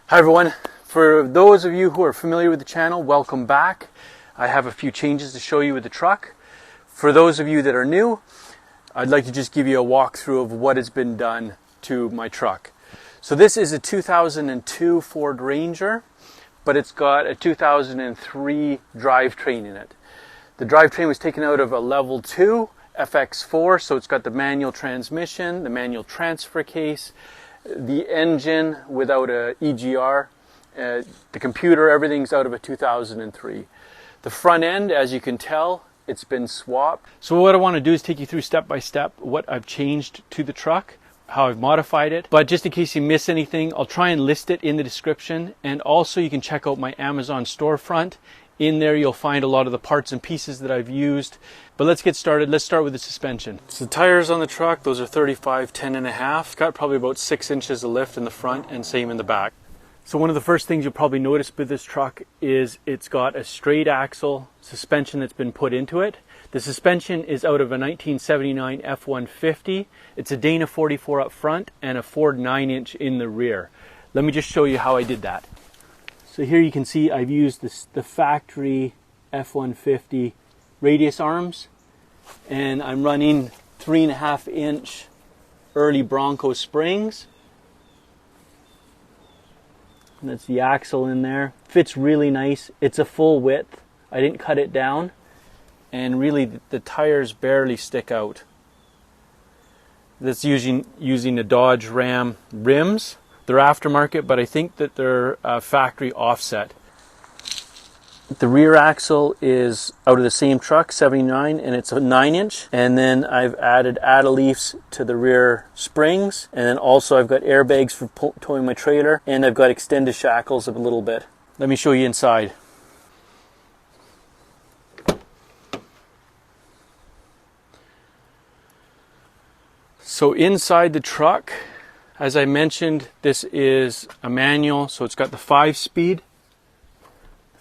Hi everyone, for those of you who are familiar with the channel, welcome back. I have a few changes to show you with the truck. For those of you that are new, I'd like to just give you a walkthrough of what has been done to my truck. So this is a 2002 Ford Ranger, but it's got a 2003 drivetrain in it. The drivetrain was taken out of a level 2 Fx4, so it's got the manual transmission, the manual transfer case, the engine without a EGR, the computer, everything's out of a 2003. The front end, as you can tell, it's been swapped. So what I want to do is take you through step by step what I've changed to the truck, how I've modified it. But just in case you miss anything, I'll try and list it in the description. And also you can check out my Amazon storefront. In there you'll find a lot of the parts and pieces that I've used. But let's get started. Let's start with the suspension. So the tires on the truck, those are 35 10.5. Got probably about 6 inches of lift in the front and same in the back. So one of the first things you'll probably notice with this truck is it's got a straight axle suspension that's been put into it. The suspension is out of a 1979 F150. It's a Dana 44 up front and a Ford 9-inch in the rear. Let me just show you how I did that. So here you can see I've used the factory F150 radius arms, and I'm running 3.5-inch early Bronco springs. And that's the axle in there. Fits really nice. It's a full width. I didn't cut it down, and really the tires barely stick out. That's using the Dodge Ram rims. They're aftermarket, but I think that they're factory offset. The rear axle is out of the same truck, 79, and it's a 9-inch. And then I've added Adaleafs to the rear springs. And then also I've got airbags for towing my trailer. And I've got extended shackles a little bit. Let me show you inside. So inside the truck, as I mentioned, this is a manual, so it's got the 5-speed.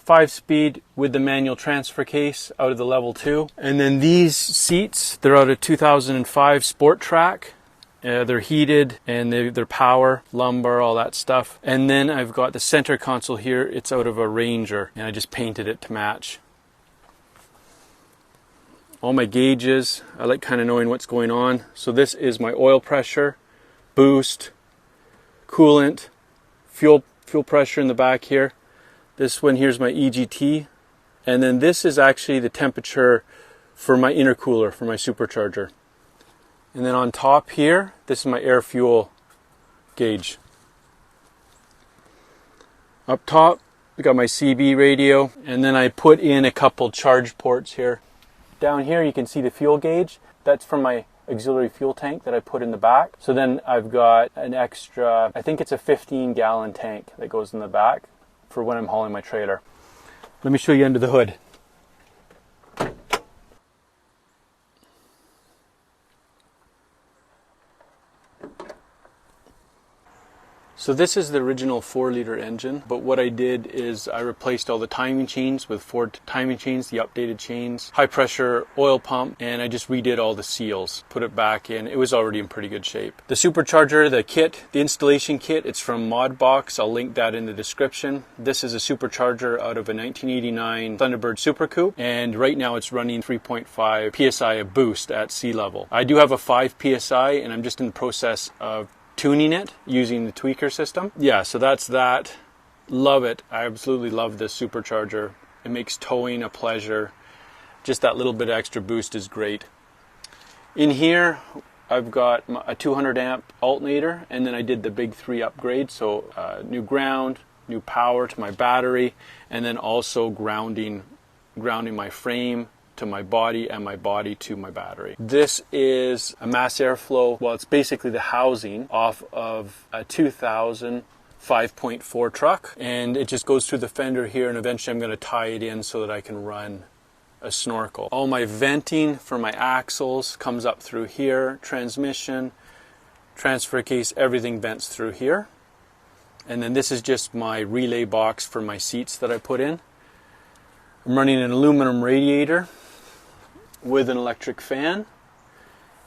5-speed with the manual transfer case out of the level 2. And then these seats, they're out of 2005 Sport Trac. They're heated and they're power, lumbar, all that stuff. And then I've got the center console here. It's out of a Ranger, and I just painted it to match. All my gauges, I like kind of knowing what's going on. So this is my oil pressure, boost, coolant, fuel pressure in the back here. This one here's my EGT, and then this is actually the temperature for my intercooler for my supercharger. And then on top here, this is my air fuel gauge. Up top, I got my CB radio, and then I put in a couple charge ports here. Down here you can see the fuel gauge. That's from my auxiliary fuel tank that I put in the back. So then I've got an extra, I think it's a 15-gallon tank that goes in the back for when I'm hauling my trailer. Let me show you under the hood. So this is the original 4-liter engine, but what I did is I replaced all the timing chains with Ford timing chains, the updated chains, high pressure oil pump, and I just redid all the seals, put it back in. It was already in pretty good shape. The supercharger, the kit, the installation kit, it's from Modbox. I'll link that in the description. This is a supercharger out of a 1989 Thunderbird Super Coupe, and right now it's running 3.5 PSI of boost at sea level. I do have a 5 PSI, and I'm just in the process of tuning it using the tweaker system. Yeah, so that's that. Love it. I absolutely love this supercharger. It makes towing a pleasure. Just that little bit of extra boost is great. In here, I've got a 200 amp alternator, and then I did the big 3 upgrade. So new ground, new power to my battery, and then also grounding my frame to my body and my body to my battery. This is a mass airflow, well, it's basically the housing off of a 2000 5.4 truck, and it just goes through the fender here, and eventually I'm going to tie it in so that I can run a snorkel. All my venting for my axles comes up through here, transmission, transfer case, everything vents through here. And then this is just my relay box for my seats that I put in. I'm running an aluminum radiator with an electric fan,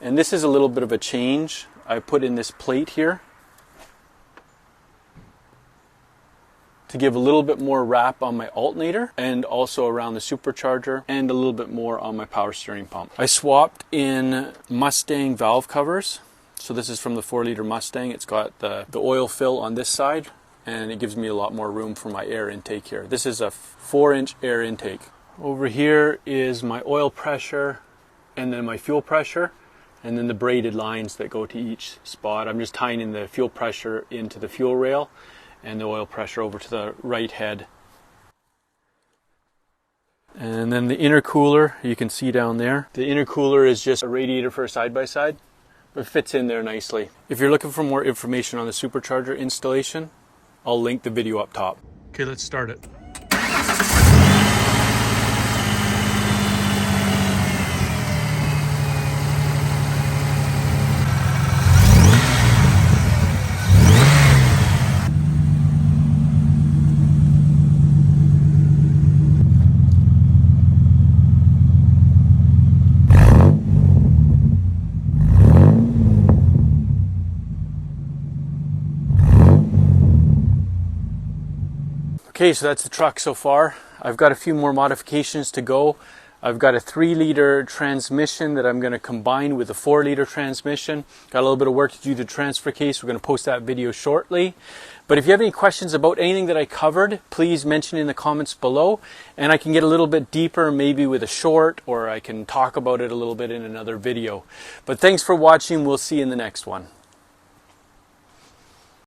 and this is a little bit of a change. I put in this plate here, to give a little bit more wrap on my alternator and also around the supercharger and a little bit more on my power steering pump. I swapped in Mustang valve covers. So this is from the 4-liter Mustang. It's got the oil fill on this side, and it gives me a lot more room for my air intake here. This is a 4-inch air intake. Over here is my oil pressure and then my fuel pressure, and then the braided lines that go to each spot. I'm just tying in the fuel pressure into the fuel rail and the oil pressure over to the right head. And then the intercooler, you can see down there. The intercooler is just a radiator for a side-by-side, but it fits in there nicely. If you're looking for more information on the supercharger installation, I'll link the video up top. Okay, let's start it. Okay, so that's the truck so far. I've got a few more modifications to go. I've got a 3-liter transmission that I'm going to combine with a 4-liter transmission. Got a little bit of work to do to the Transfercase. We're going to post that video shortly. But if you have any questions about anything that I covered, please mention in the comments below, and I can get a little bit deeper, maybe with a short, or I can talk about it a little bit in another video. But thanks for watching. We'll see you in the next one.